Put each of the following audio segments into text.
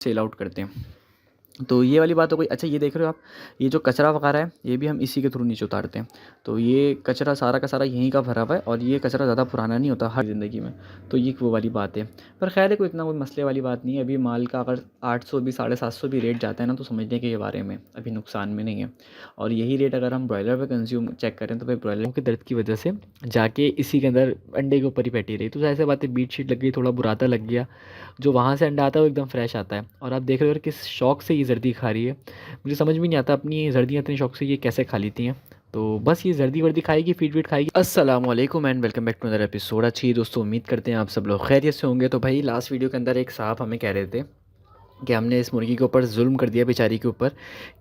Sell out करते हैं। तो ये वाली बात हो गई। अच्छा ये देख रहे हो आप, ये जो कचरा वगैरह है ये भी हम इसी के थ्रू नीचे उतारते हैं। तो ये कचरा सारा का सारा यहीं का भरा हुआ है और ये कचरा ज़्यादा पुराना नहीं होता हर ज़िंदगी में। तो ये वो वाली बात है। पर खैर है, कोई इतना कोई मसले वाली बात नहीं है। अभी माल का अगर 800 भी 750 भी रेट जाता है ना, तो समझने के बारे में अभी नुकसान में नहीं है। और यही रेट अगर हम ब्रॉयलर पर कंज्यूम चेक करें तो भाई ब्रॉयलर के दर्द की वजह से जाके इसी के अंदर अंडे के ऊपर ही बैठी रही। तो ऐसे बात है, बीट शीट लग गई, थोड़ा बुरादा लग गया। जो वहाँ से अंडा आता है वो एकदम फ्रेश आता है। और आप देख रहे हो यार किस शौक से ये जर्दी खा रही है। मुझे समझ में नहीं आता अपनी जर्दियाँ इतने शौक से ये कैसे खा लेती हैं। तो बस ये जर्दी वर्दी खाएगी, फीड वीड खाएगी। अस्सलाम वालेकुम and welcome back to another episode. अच्छी दोस्तों, उम्मीद करते हैं आप सब लोग खैरियत से होंगे। तो भाई लास्ट वीडियो के अंदर एक साहब हमें कह रहे थे कि हमने इस मुर्गी के ऊपर जुल्म कर दिया, बेचारी के ऊपर,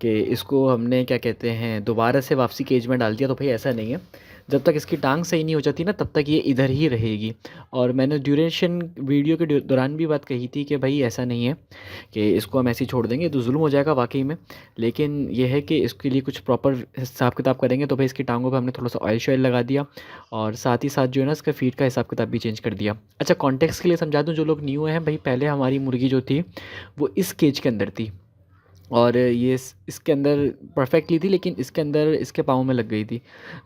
कि इसको हमने क्या कहते हैं दोबारा से वापसी केज में डाल दिया। तो भाई ऐसा नहीं है, जब तक इसकी टांग सही नहीं हो जाती ना तब तक ये इधर ही रहेगी। और मैंने ड्यूरेशन वीडियो के दौरान भी बात कही थी कि भाई ऐसा नहीं है कि इसको हम ऐसे ही छोड़ देंगे तो जुल्म हो जाएगा वाकई में। लेकिन यह है कि इसके लिए कुछ प्रॉपर हिसाब किताब करेंगे। तो भाई इसकी टांगों पर हमने थोड़ा सा ऑयल शॉयल लगा दिया और साथ ही साथ जो है ना इसका फीड का हिसाब किताब भी चेंज कर दिया। अच्छा कॉन्टेक्स्ट के लिए समझा दूँ जो लोग न्यू हैं, भाई पहले हमारी मुर्गी जो थी वो इस केज के अंदर थी और ये इसके अंदर परफेक्टली थी, लेकिन इसके अंदर इसके पाँव में लग गई थी।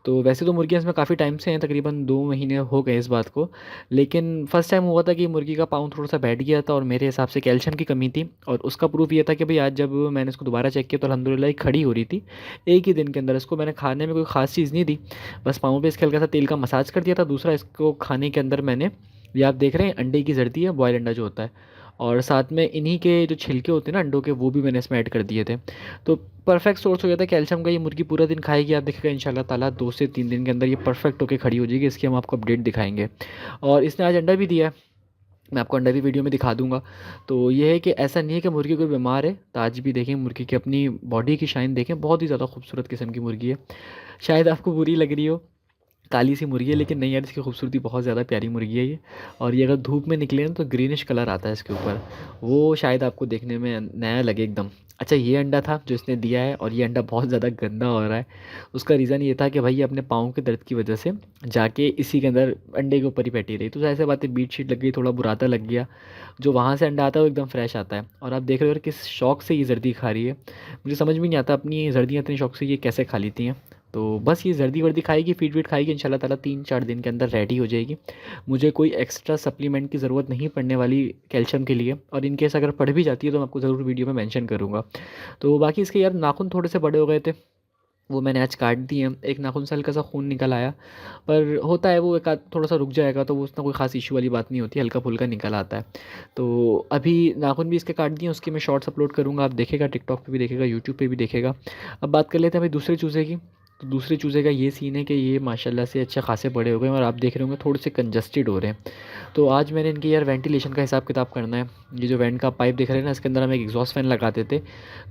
तो वैसे तो मुर्गियाँ इसमें काफ़ी टाइम से हैं, तकरीबन 2 महीने हो गए इस बात को। लेकिन फ़र्स्ट टाइम हुआ था कि मुर्गी का पाँव थोड़ा सा बैठ गया था और मेरे हिसाब से कैल्शियम की कमी थी। और उसका प्रूफ ये था कि भाई आज जब मैंने इसको दोबारा चेक किया तो अल्हम्दुलिल्लाह ये खड़ी हो रही थी एक ही दिन के अंदर। इसको मैंने खाने में कोई ख़ास चीज़ नहीं दी, बस पाँव पे इसके हल्का सा तेल का मसाज कर दिया था। दूसरा इसको खाने के अंदर मैंने, ये आप देख रहे हैं अंडे की जर्दी है, बॉयल अंडा जो होता है, और साथ में इन्हीं के जो छिलके होते हैं ना अंडों के, वो भी मैंने इसमें ऐड कर दिए थे। तो परफेक्ट सोर्स हो जाता है कैल्शियम का। ये मुर्गी पूरा दिन खाएगी, आप देखेगा इंशाल्लाह ताला 2 से 3 दिन के अंदर ये परफेक्ट होकर खड़ी हो जाएगी। इसकी हम आपको अपडेट दिखाएंगे। और इसने आज अंडा भी दिया है, मैं आपको अंडा भी वीडियो में दिखा दूंगा। तो ये है कि ऐसा नहीं है कि मुर्गी कोई बीमार है। तो आज भी देखें मुर्गी की अपनी बॉडी की शाइन देखें, बहुत ही ज़्यादा खूबसूरत किस्म की मुर्गी है। शायद आपको बुरी लग रही हो, काली सी मुर्गी है, लेकिन नहीं यार इसकी खूबसूरती बहुत ज़्यादा प्यारी मुर्गी है ये। और ये अगर धूप में निकले ना तो ग्रीनिश कलर आता है इसके ऊपर, वो शायद आपको देखने में नया लगे एकदम। अच्छा ये अंडा था जो इसने दिया है और ये अंडा बहुत ज़्यादा गंदा हो रहा है। उसका रीज़न ये था कि भाई ये अपने पाँव के दर्द की वजह से जाके इसी के अंदर अंडे के ऊपर ही बैठी रही। तो ऐसे बात है, बीट शीट लग गई, थोड़ा बुरादा लग गया। जो वहाँ से अंडा आता है वो एकदम फ्रेश आता है। और आप देख रहे हो यार किस शौक से ये जर्दी खा रही है। मुझे समझ में नहीं आता अपनी जर्दियाँ इतने शौक से ये कैसे खा लेती हैं। तो बस ये जर्दी वर्दी खाएगी, फीड वीड खाएगी, इंशाल्लाह ताला 3-4 दिन के अंदर रेडी हो जाएगी। मुझे कोई एक्स्ट्रा सप्लीमेंट की ज़रूरत नहीं पड़ने वाली कैल्शियम के लिए। और इन केस अगर पड़ भी जाती है तो मैं आपको ज़रूर वीडियो में मेंशन करूँगा। तो बाकी इसके यार नाखून थोड़े से बड़े हो गए थे, वो मैंने आज काट दिए हैं। एक नाखून से हल्का सा खून निकल आया, पर होता है वो, एक आध थोड़ा सा रुक जाएगा तो वो उतना कोई ख़ास इशू वाली बात नहीं होती, हल्का फुल्का निकल आता है। तो अभी नाखून भी इसके काट दिए, उसके मैं शॉर्ट्स अपलोड करूँगा, आप देखेगा, टिकटॉक पे भी देखेगा, यूट्यूब पे भी देखेगा। अब बात कर लेते हैं भाई दूसरे चूज़े की। तो दूसरे चूज़े का ये सीन है कि ये माशाल्लाह से अच्छे खासे बड़े हो गए और आप देख रहे होंगे थोड़े से कंजस्टेड हो रहे हैं। तो आज मैंने इनकी यार वेंटिलेशन का हिसाब किताब करना है। ये जो वेंट का पाइप दिख रहा है ना, इसके अंदर हम एक एग्जॉस्ट फैन लगाते थे।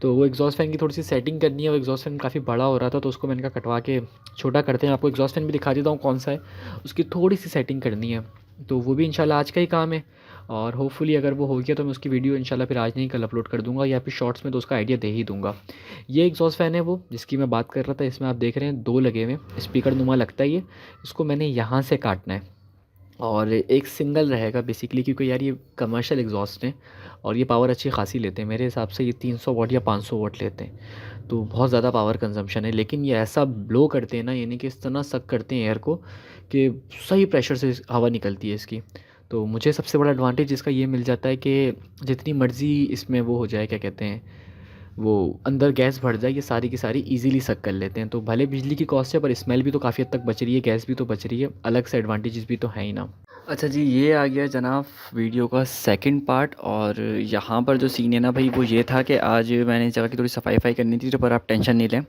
तो वो एग्जॉस्ट फैन की थोड़ी सी सेटिंग करनी है। वो एग्जॉस्ट फैन काफ़ी बड़ा हो रहा था तो उसको मैंने कहा कटवा के छोटा करते हैं। आपको एग्जॉस्ट फैन भी दिखा देता हूँ कौन सा है, उसकी थोड़ी सी सेटिंग करनी है। तो वो भी इंशाल्लाह आज का ही काम है। और होपफुली अगर वो हो गया तो मैं उसकी वीडियो इंशाल्लाह फिर आज नहीं कल अपलोड कर दूँगा, या फिर शॉर्ट्स में तो उसका आइडिया दे ही दूँगा। ये एग्जॉस्ट फ़ैन है वो जिसकी मैं बात कर रहा था। इसमें आप देख रहे हैं 2 लगे हुए हैं, स्पीकर नुमा लगता है ये। इसको मैंने यहाँ से काटना है और एक सिंगल रहेगा बेसिकली, क्योंकि यार ये कमर्शियल एग्जॉस्ट हैं और ये पावर अच्छी खासी लेते हैं। मेरे हिसाब से ये 300 वाट या 500 वाट लेते हैं, तो बहुत ज़्यादा पावर कंजम्पशन है। लेकिन ये ऐसा ब्लो करते हैं ना, यानी कि इस तरह सक करते हैं एयर को कि सही प्रेशर से हवा निकलती है इसकी। तो मुझे सबसे बड़ा एडवांटेज इसका ये मिल जाता है कि जितनी मर्ज़ी इसमें वो हो जाए, क्या कहते हैं, वो अंदर गैस भर जाए, ये सारी की सारी इजीली सक कर लेते हैं। तो भले बिजली की कॉस्ट है पर स्मेल भी तो काफ़ी हद तक बच रही है, गैस भी तो बच रही है, अलग से एडवांटेजेस भी तो है ही ना। अच्छा जी, ये आ गया जनाब वीडियो का सेकंड पार्ट। और यहाँ पर जो सीन है ना भाई वो ये था कि आज मैंने इस जगह की थोड़ी सफाई करनी थी। तो पर आप टेंशन नहीं लें,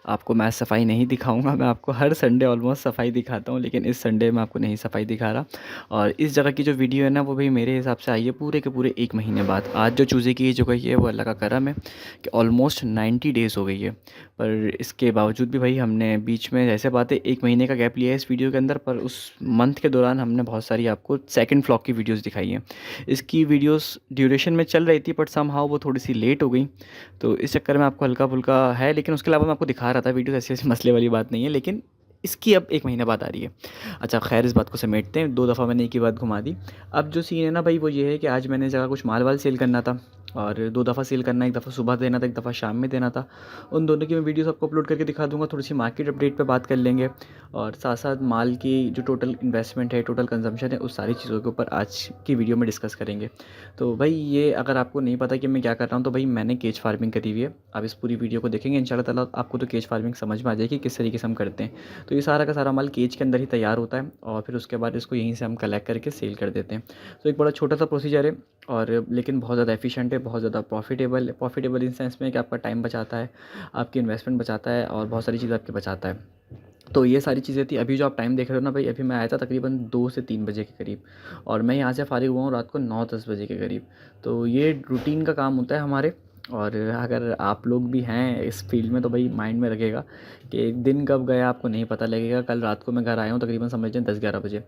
आपको मैं सफाई नहीं दिखाऊंगा। मैं आपको हर संडे ऑलमोस्ट सफाई दिखाता हूँ, लेकिन इस संडे मैं आपको नहीं सफाई दिखा रहा। और इस जगह की जो वीडियो है ना वो भाई मेरे हिसाब से आई है पूरे के पूरे 1 महीने बाद। आज जो चूज़े की एज हो गई है वो अल्लाह का करम है कि ऑलमोस्ट 90 डेज़ हो गई है। पर इसके बावजूद भी भाई हमने बीच में, जैसे बात है, 1 महीने का गैप लिया है इस वीडियो के अंदर, पर उस मंथ के दौरान हमने बहुत सारी आपको सेकंड फ्लॉक की वीडियोस दिखाई हैं। इसकी वीडियोस ड्यूरेशन में चल रही थी बट समहाउ वो थोड़ी सी लेट हो गई, तो इस चक्कर में आपको हल्का फुल्का है। लेकिन उसके अलावा मैं आपको दिखा रहा था वीडियोस, ऐसे ऐसे मसले वाली बात नहीं है। लेकिन इसकी अब 1 महीने बाद आ रही है। अच्छा खैर, इस बात को समेटते हैं, 2 दफ़ा मैंने एक ही बात घुमा दी। अब जो सीन है ना भाई वो ये है कि आज मैंने जगह कुछ माल वाल सेल करना था, और 2 दफ़ा सेल करना, 1 दफ़ा सुबह देना था, 1 दफ़ा शाम में देना था। उन दोनों की मैं वीडियोज़ आपको अपलोड करके दिखा दूँगा। थोड़ी-सी मार्केट अपडेट पे बात कर लेंगे और साथ-साथ माल की जो टोटल इन्वेस्टमेंट है, टोटल कंज़म्पशन है, उस सारी चीज़ों के ऊपर आज की वीडियो में डिस्कस करेंगे। तो भाई ये अगर आपको नहीं पता कि मैं क्या कर रहा हूँ, तो भाई मैंने केज फार्मिंग करी हुई है। आप इस पूरी वीडियो को देखेंगे इंशाल्लाह ताला आपको तो केज फार्मिंग समझ में आ जाएगी किस तरीके से हम करते हैं। तो ये सारा का सारा माल केज के अंदर ही तैयार होता है और फिर उसके बाद इसको यहीं से हम कलेक्ट करके सेल कर देते हैं। तो एक बड़ा छोटा-सा प्रोसीजर है और लेकिन बहुत ज़्यादा एफिशिएंट है, बहुत ज़्यादा प्रॉफिटेबल इन सेंस में कि आपका टाइम बचाता है, आपकी इन्वेस्टमेंट बचाता है और बहुत सारी चीज़ें आपकी बचाता है। तो ये सारी चीज़ें थी। अभी जो आप टाइम देख रहे हो ना भाई, अभी मैं आया था तकरीबन 2 से 3 बजे के करीब और मैं यहाँ से फ़ारिग हुआ हूँ रात को 9-10 बजे के करीब। तो ये रूटीन का काम होता है हमारे और अगर आप लोग भी हैं इस फील्ड में तो भाई माइंड में रखिएगा कि दिन कब गया आपको नहीं पता लगेगा। कल रात को मैं घर आया हूँ तकरीबन समझ लें 10-11 बजे,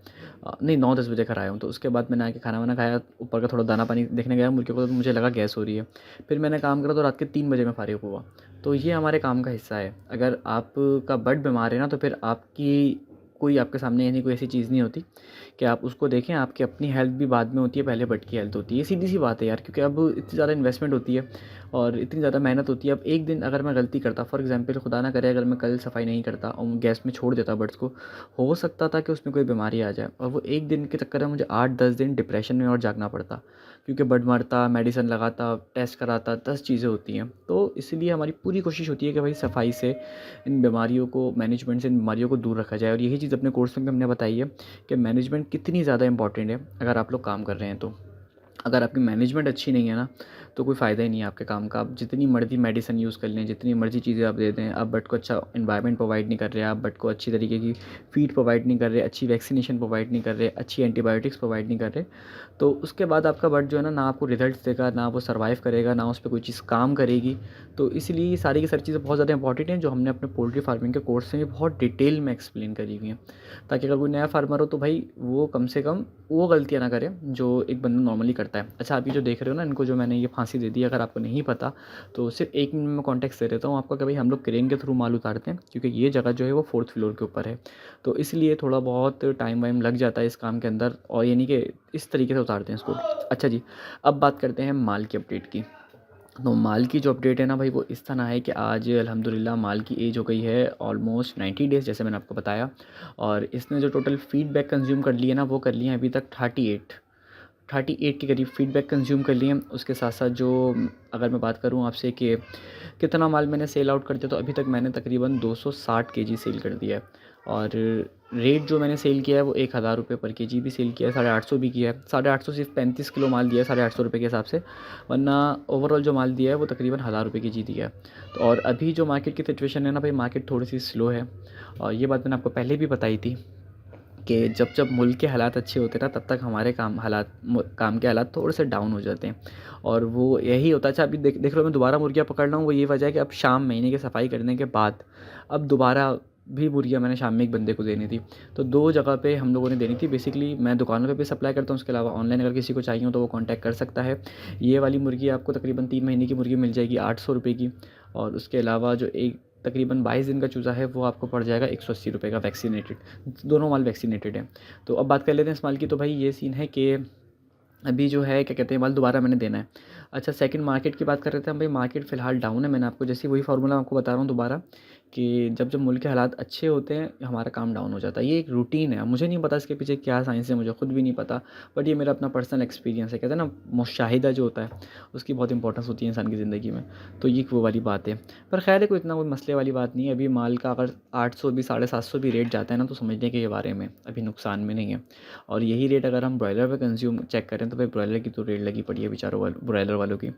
नहीं 9-10 बजे घर आया हूँ। तो उसके बाद मैंने आके खाना वाना खाया, ऊपर का थोड़ा दाना पानी देखने गया मुर्गे को, तो मुझे लगा गैस हो रही है। फिर मैंने काम करा तो रात के 3 बजे मैं फ़ारिग हुआ। तो ये हमारे काम का हिस्सा है। अगर आपका बर्ड बीमार है ना, तो फिर आपकी कोई आपके सामने यानी कोई ऐसी चीज़ नहीं होती कि आप उसको देखें। आपकी अपनी हेल्थ भी बाद में होती है, पहले बर्ड की हेल्थ होती है। ये सीधी-सी बात है यार, क्योंकि अब इतनी ज़्यादा इन्वेस्टमेंट होती है और इतनी ज़्यादा मेहनत होती है। अब एक दिन अगर मैं गलती करता, फॉर एग्ज़ाम्पल खुदा ना करे, अगर मैं कल सफाई नहीं करता और गैस में छोड़ देता बर्ड्स को, हो सकता था कि उसमें कोई बीमारी आ जाए और वो एक दिन के चक्कर में मुझे 8-10 दिन डिप्रेशन में और जागना पड़ता, क्योंकि बर्ड मरता, मेडिसिन लगाता, टेस्ट कराता, 10 चीज़ें होती हैं। तो इसलिए हमारी पूरी कोशिश होती है कि भाई सफाई से इन बीमारियों को, मैनेजमेंट से इन बीमारियों को दूर रखा जाए और यही चीज़ अपने कोर्स में भी हमने बताई है कि मैनेजमेंट कितनी ज़्यादा इंपॉर्टेंट है अगर आप लोग काम कर रहे हैं तो। अगर आपकी मैनेजमेंट अच्छी नहीं है ना, तो कोई फ़ायदा ही नहीं है आपके काम का। आप जितनी मर्ज़ी मेडिसिन यूज़ कर लें, जितनी मर्ज़ी चीज़ें आप दे दें, आप बट को अच्छा एनवायरनमेंट प्रोवाइड नहीं कर रहे, आप बट को अच्छी तरीके की फ़ीड प्रोवाइड नहीं कर रहे, अच्छी वैक्सीनेशन प्रोवाइड नहीं कर रहे, अच्छी एंटीबायोटिक्स प्रोवाइड नहीं कर रहे, तो उसके बाद आपका बट जो है ना आपको रिज़ल्ट्स देगा, ना वो सर्वाइव करेगा, ना उस पे कोई चीज़ काम करेगी। तो इसलिए ये सारी की सारी चीज़ें बहुत ज़्यादा इंपॉर्टेंट हैं, जो हमने अपने पोल्ट्री फार्मिंग के कोर्स में बहुत डिटेल में एक्सप्लेन करी हुई हैं। ताकि अगर कोई नया फार्मर हो तो भाई वो कम से कम वो गलतियाँ ना करे जो एक बंदा नॉर्मली करता है। अच्छा, अभी जो देख रहे हो ना, इनको जो मैंने ये फांसी दे दी, अगर आपको नहीं पता तो सिर्फ 1 मिनट में कॉन्टेक्स्ट दे देता हूँ आपको कि भाई हम लोग क्रेन के थ्रू माल उतारते हैं, क्योंकि ये जगह जो है वो 4th फ्लोर के ऊपर है। तो इसलिए थोड़ा बहुत टाइम वाइम लग जाता है इस काम के अंदर और यानी कि इस तरीके से उतारते हैं इसको। अच्छा जी, अब बात करते हैं माल की अपडेट की। तो माल की जो अपडेट है ना भाई, वो इस तरह है कि आज अल्हम्दुलिल्लाह माल की एज हो गई है ऑलमोस्ट 90 डेज़, जैसे मैंने आपको बताया। और इसने जो टोटल फीडबैक कंज्यूम कर लिए ना, वो कर लिए हैं अभी तक 38 के करीब फीडबैक कंज्यूम कर लिए हैं। उसके साथ साथ जो अगर मैं बात करूँ आपसे कि कितना माल मैंने सेल आउट कर दिया, तो अभी तक मैंने तकरीबन 260 केजी सेल कर दिया है। और रेट जो मैंने सेल किया है वो 1000 रुपये पर केजी भी सेल किया है, 850 भी किया है। 850 सिर्फ 35 किलो माल दिया है 850 रुपये के हिसाब से, वरना ओवरऑल जो माल दिया है वो तकरीबन 1000 रुपये केजी दिया है। तो और अभी जो मार्केट की सिचुएशन है ना भाई, मार्केट थोड़ी सी स्लो है और ये बात मैंने आपको पहले भी बताई थी कि जब जब मुल्क के हालात अच्छे होते हैं ना, तब तक हमारे काम के हालात थोड़े से डाउन हो जाते हैं और वो यही होता है। अच्छा, अभी देख रहे हो मैं दोबारा मुर्गियाँ पकड़ रहा हूँ, वो ये वजह है कि अब शाम महीने की सफाई करने के बाद अब दोबारा भी मुर्गियाँ मैंने शाम में एक बंदे को देनी थी। तो 2 जगह पे हम लोगों ने देनी थी। बेसिकली मैं दुकानों पे भी सप्लाई करता हूँ, उसके अलावा ऑनलाइन अगर किसी को चाहिए हो तो वो कॉन्टैक्ट कर सकता है। ये वाली मुर्गी आपको तकरीबन 3 महीने की मुर्गी मिल जाएगी 800 रुपये की और उसके अलावा जो एक तकरीबन 22 दिन का चूज़ा है वो आपको पड़ जाएगा 180 रुपये का वैक्सीनेटेड। दोनों माल वैक्सीनेटेड हैं। तो अब बात कर लेते हैं इस माल की। तो भाई ये सीन है कि अभी जो है क्या कहते हैं, माल दोबारा मैंने देना है। अच्छा, सेकंड मार्केट की बात कर रहे थे हम भाई, मार्केट फ़िलहाल डाउन है। मैंने आपको जैसे वही फार्मूला आपको बता रहा हूँ दोबारा कि जब जब मुल्क के हालात अच्छे होते हैं हमारा काम डाउन हो जाता है। ये एक रूटीन है, मुझे नहीं पता इसके पीछे क्या साइंस है, मुझे खुद भी नहीं पता, बट ये मेरा अपना पर्सनल एक्सपीरियंस है। कहते हैं ना, मुशाहिदा जो होता है उसकी बहुत इंपॉर्टेंस होती है इंसान की ज़िंदगी में। तो ये वो वाली बात है। पर खैर है, कोई इतना कोई मसले वाली बात नहीं है। अभी माल का अगर 800 भी 750 भी रेट जाता है ना, तो समझने के बारे में अभी नुकसान में नहीं है। और यही रेट अगर हम ब्रॉयलर पे कंज्यूम चेक करें तो भाई ब्रॉयलर की तो रेट लगी पड़ी है बेचारों ब्रॉयलर वालों की।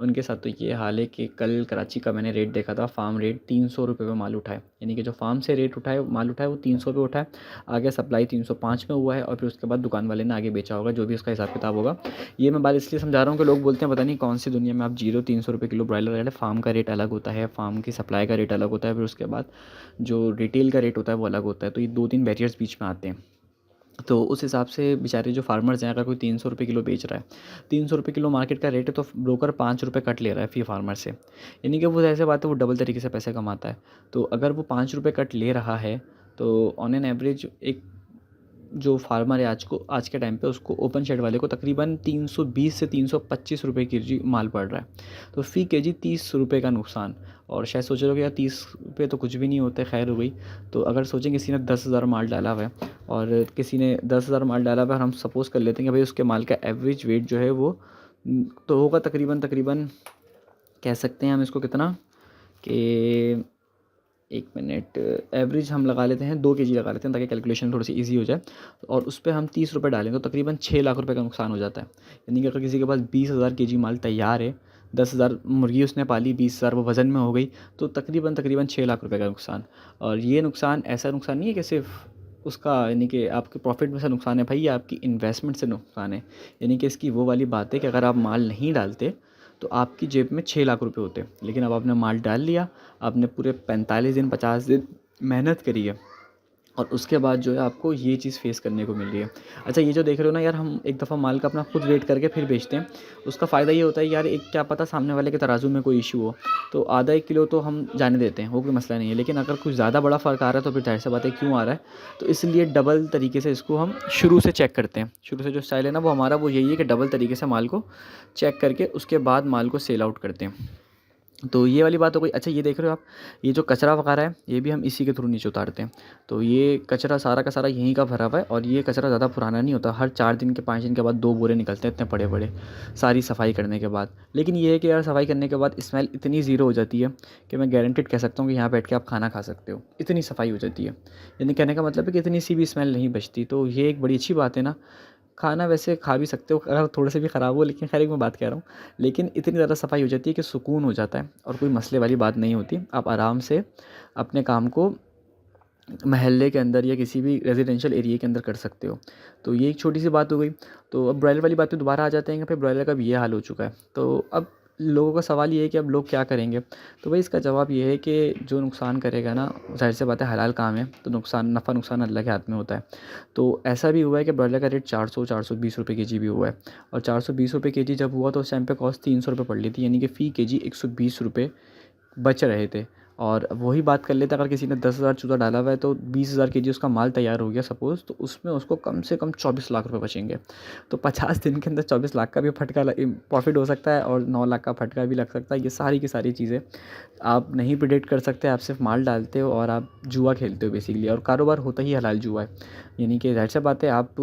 उनके साथ तो ये हाल है कि कल कराची का मैंने रेट देखा था, फार्म रेट 300 रुपये पे माल उठाए, यानी कि जो फार्म से रेट उठाए माल उठाए वो 300 पे उठाए, आगे सप्लाई 305 में हुआ है और फिर उसके बाद दुकान वाले ने आगे बेचा होगा, जो भी उसका हिसाब किताब होगा। ये मैं बात इसलिए समझा रहा हूँ कि लोग बोलते हैं पता नहीं कौन सी दुनिया में आप जीरो 300 रुपये किलो ब्रॉयलर रेट है। फार्म का रेट अलग होता है, फार्म की सप्लाई का रेट अलग होता है, फिर उसके बाद जो रिटेल का रेट होता है वो अलग होता है। तो ये 2-3 बैरियर्स बीच में आते हैं। तो उस हिसाब से बेचारे जो फार्मर्स हैं, अगर कोई 300 रुपये किलो बेच रहा है, 300 रुपये किलो मार्केट का रेट है, तो ब्रोकर 5 रुपये कट ले रहा है फी फार्मर से, यानी कि वो ऐसे बात है वो डबल तरीके से पैसे कमाता है। तो अगर वो 5 रुपये कट ले रहा है तो ऑन एन एवरेज एक जो फार्मर है आज के टाइम पे उसको ओपन शेड वाले को तकरीबन 320 से 325 रुपये केजी माल पड़ रहा है। तो फ़ी केजी 30 रुपये का नुकसान। और शायद सोच रहे हो कि यार 30 रुपये तो कुछ भी नहीं होते, खैर हो गई। तो अगर सोचें किसी ने 10,000 माल डाला हुआ है और किसी ने 10,000 माल डाला हुआ है और हम सपोज़ कर लेते हैं कि भाई उसके माल का एवरेज वेट जो है वो तो होगा तकरीबन तकरीबन कह सकते हैं हम इसको कितना कि 1 मिनट एवरेज हम लगा लेते हैं 2 केजी लगा लेते हैं ताकि कैलकुलेशन थोड़ी सी इजी हो जाए। और उस पे हम 30 रुपये डालें तो तकरीबन 6 लाख रुपए का नुकसान हो जाता है। यानी कि अगर किसी के पास 20,000 केजी माल तैयार है, 10,000 मुर्गी उसने पाली, 20,000 वो वज़न में हो गई, तो तकरीबन तकरीबन 6 लाख रुपए का नुकसान। और ये नुकसान ऐसा नुकसान नहीं है कि सिर्फ उसका यानी कि आपके प्रॉफिट में से नुकसान है भाई, ये आपकी इन्वेस्टमेंट से नुकसान है। यानी कि इसकी वो वाली बात है कि अगर आप माल नहीं डालते तो आपकी जेब में 6 लाख रुपए होते, लेकिन अब आपने माल डाल लिया, आपने पूरे 45 दिन 50 दिन मेहनत करी है और उसके बाद जो है आपको ये चीज़ फ़ेस करने को मिल रही है। अच्छा, ये जो देख रहे हो ना यार, हम एक दफ़ा माल का अपना खुद वेट करके फिर बेचते हैं। उसका फ़ायदा ये होता है यार, एक क्या पता सामने वाले के तराजू में कोई इशू हो, तो आधा 1 किलो तो हम जाने देते हैं, वो कोई मसला नहीं है। लेकिन अगर कुछ ज़्यादा बड़ा फ़र्क आ रहा है तो फिर ज़ाहिर-सी बात है क्यों आ रहा है, तो इसलिए डबल तरीके से इसको हम शुरू से चेक करते हैं। शुरू से जो स्टाइल है ना वो हमारा वो यही है कि डबल तरीके से माल को चेक करके उसके बाद माल को सेल आउट करते हैं। तो ये वाली बात हो गई। अच्छा, ये देख रहे हो आप, ये जो कचरा वगैरह है ये भी हम इसी के थ्रू नीचे उतारते हैं। तो ये कचरा सारा का सारा यहीं का भरा हुआ है और ये कचरा ज़्यादा पुराना नहीं होता। हर 4 दिन के 5 दिन के बाद 2 बोरे निकलते हैं इतने बड़े-बड़े, सारी सफाई करने के बाद। लेकिन ये है कि यार सफाई करने के बाद स्मेल इतनी ज़ीरो हो जाती है कि मैं गारंटेड कह सकता हूँ कि यहाँ बैठ के आप खाना खा सकते हो, इतनी सफाई हो जाती है। यानी कहने का मतलब है कि इतनी सी भी स्मेल नहीं बचती। तो ये एक बड़ी अच्छी बात है ना। खाना वैसे खा भी सकते हो अगर थोड़े से भी ख़राब हो, लेकिन खैर एक मैं बात कह रहा हूँ। लेकिन इतनी ज़्यादा सफाई हो जाती है कि सुकून हो जाता है और कोई मसले वाली बात नहीं होती। आप आराम से अपने काम को मोहल्ले के अंदर या किसी भी रेजिडेंशियल एरिया के अंदर कर सकते हो। तो ये एक छोटी सी बात हो गई। तो अब ब्रॉयलर वाली बात पे दोबारा आ जाते हैं कि भाई ब्रॉयलर का भी ये हाल हो चुका है। तो अब लोगों का सवाल ये है कि अब लोग क्या करेंगे? तो भाई इसका जवाब ये है कि जो नुकसान करेगा ना, ज़ाहिर-सी बात है हलाल काम है, तो नफ़ा नुकसान अल्लाह के हाथ में होता है। तो ऐसा भी हुआ है कि ब्रॉयलर का रेट 400-420 रुपए केजी भी हुआ है और 420 रुपए केजी जब हुआ तो उस टाइम पे कॉस्ट 300 रुपए पड़ रही थी, यानी कि फ़ी केजी 120 रुपए बच रहे थे। और वही बात कर लेते, अगर किसी ने 10,000 चूज़ा डाला हुआ है तो 20,000 केजी उसका माल तैयार हो गया सपोज़, तो उसमें उसको कम से कम 24 लाख रुपए बचेंगे। तो 50 दिन के अंदर 24 लाख का भी फटका प्रॉफ़िट हो सकता है और 9 लाख का फटका भी लग सकता है। ये सारी की सारी चीज़ें आप नहीं प्रिडिक्ट कर सकते, आप सिर्फ माल डालते हो और आप जुआ खेलते हो बेसिकली। और कारोबार होता ही हलाल जुआ है। यानी कि ज़ाहिर सी बात है, आप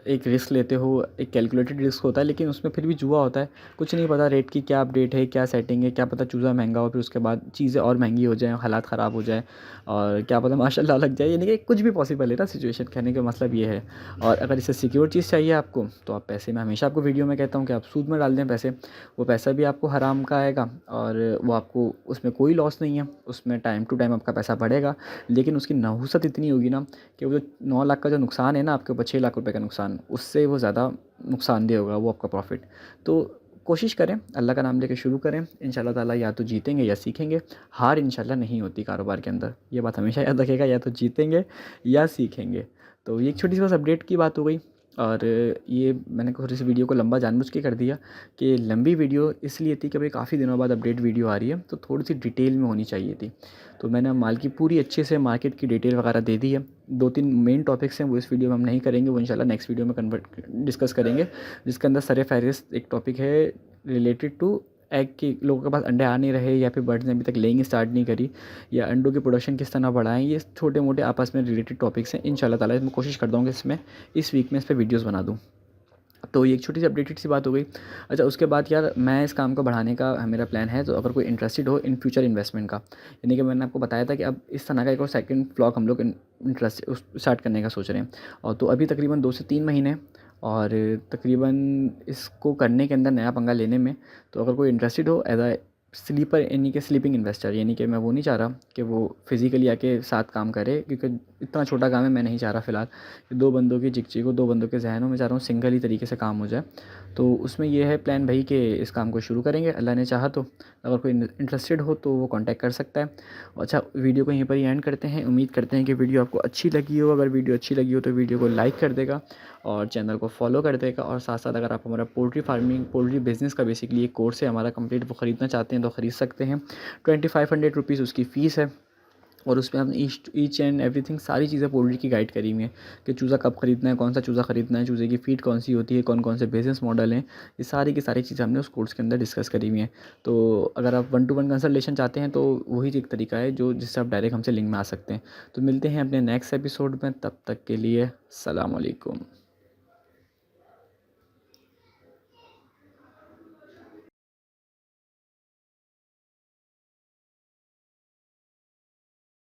एक रिस्क लेते हो, एक कैलकुलेटेड रिस्क होता है, लेकिन उसमें फिर भी जुआ होता है। कुछ नहीं पता रेट की क्या अपडेट है, क्या सेटिंग है, क्या पता चूज़ा महंगा हो, फिर उसके बाद चीज़ें और महंगी हो जाएँ, हालात ख़राब हो जाए और क्या पता माशाल्लाह लग जाए। यानी कि कुछ भी पॉसिबल है ना सिचुएशन, कहने का मतलब ये है। और अगर इससे सिक्योर चीज़ चाहिए आपको, तो आप पैसे, मैं हमेशा आपको वीडियो में कहता हूँ कि आप सूद में डाल दें पैसे। वो पैसा भी आपको हराम का आएगा और वो आपको उसमें कोई लॉस नहीं है, उसमें टाइम टू टाइम आपका पैसा बढ़ेगा। लेकिन उसकी नहुसत इतनी होगी ना कि वो जो 9 लाख का जो नुकसान है ना आपके ऊपर, 6 लाख रुपए का नुकसान, उससे वो ज़्यादा नुकसानदेह होगा वो आपका प्रॉफ़िट। तो कोशिश करें, अल्लाह का नाम लेके शुरू करें, इंशाल्लाह ताला या तो जीतेंगे या सीखेंगे। हार इंशाल्लाह नहीं होती कारोबार के अंदर, ये बात हमेशा याद रखिएगा, या तो जीतेंगे या सीखेंगे। तो ये एक छोटी सी बस अपडेट की बात हो गई। और ये मैंने थोड़ी सी वीडियो को लंबा जानबूझ के कर दिया कि लंबी वीडियो इसलिए थी कि भाई काफ़ी दिनों बाद अपडेट वीडियो आ रही है, तो थोड़ी सी डिटेल में होनी चाहिए थी। तो मैंने माल की पूरी अच्छे से मार्केट की डिटेल वगैरह दे दी है। 2-3 मेन टॉपिक्स हैं वो इस वीडियो में हम नहीं करेंगे, वो इंशाल्लाह नेक्स्ट वीडियो में डिस्कस करेंगे, जिसके अंदर सर-ए-फ़हरिस्त एक टॉपिक है रिलेटेड टू एग की, लोगों के पास अंडे आ नहीं रहे या फिर बर्ड्स ने अभी तक लेइंग स्टार्ट नहीं करी, या अंडों की प्रोडक्शन किस तरह बढ़ाएँ। ये छोटे-मोटे आपस में रिलेटेड टॉपिक्स हैं। इंशाल्लाह ताला मैं कोशिश करता हूँ कि इस वीक में इस पे वीडियोज़ बना दूँ। तो ये एक छोटी सी अपडेटेड सी बात हो गई। अच्छा, उसके बाद यार मैं इस काम को बढ़ाने का मेरा प्लान है, तो अगर कोई इंटरेस्टेड हो इन फ्यूचर इन्वेस्टमेंट का, यानी कि मैंने आपको बताया था कि अब इस तरह का एक और सेकंड व्लॉग हम लोग स्टार्ट करने का सोच रहे हैं। और तो अभी तकरीबन 2 से 3 महीने और तकरीबन इसको करने के अंदर, नया पंगा लेने में। तो अगर कोई इंटरेस्टेड हो एज़ अ स्लीपर, यानी कि स्लीपिंग इन्वेस्टर, यानी कि मैं वो नहीं चाह रहा कि वो फिज़िकली आके साथ काम करे, क्योंकि इतना छोटा काम है, मैं नहीं चाह रहा फ़िलहाल कि 2 बंदों की चिक-चिक हो, 2 बंदों के ज़हनों में, चाह रहा हूँ सिंगल ही तरीके से काम हो जाए। तो उसमें ये है प्लान भाई कि इस काम को शुरू करेंगे अल्लाह ने चाहा तो। अगर कोई इंटरेस्टेड हो तो वो कॉन्टैक्ट कर सकता है। अच्छा, वीडियो को यहीं पर ही एंड करते हैं। उम्मीद करते हैं कि वीडियो आपको अच्छी लगी हो। अगर वीडियो अच्छी लगी हो तो वीडियो को लाइक कर देगा और चैनल को फॉलो कर देगा। और साथ-साथ अगर आप हमारा पोल्ट्री बिज़नेस का बेसिकली एक कोर्स है हमारा कंप्लीट, वो ख़रीदना चाहते हैं तो ख़रीद सकते हैं। 2500 रुपीज़ उसकी फ़ीस है। और उसमें हमने ईच एंड एवरीथिंग सारी चीज़ें पोल्ट्री की गाइड करी हुई हैं कि चूज़ा कब ख़रीदना है, कौन सा चूज़ा ख़रीदना है, चूज़े की फ़ीड कौन सी होती है, कौन कौन से बिज़नेस मॉडल हैं, ये सारी की सारी चीज़ें हमने उस कोर्स के अंदर डिस्कस करी हुई हैं। तो अगर आप 1 टू 1 कंसल्टेशन चाहते हैं तो वही एक तरीका है जो जिससे आप डायरेक्ट हमसे लिंक में आ सकते हैं। तो मिलते हैं अपने नेक्स्ट एपिसोड में, तब तक के लिए सलाम अलैकुम।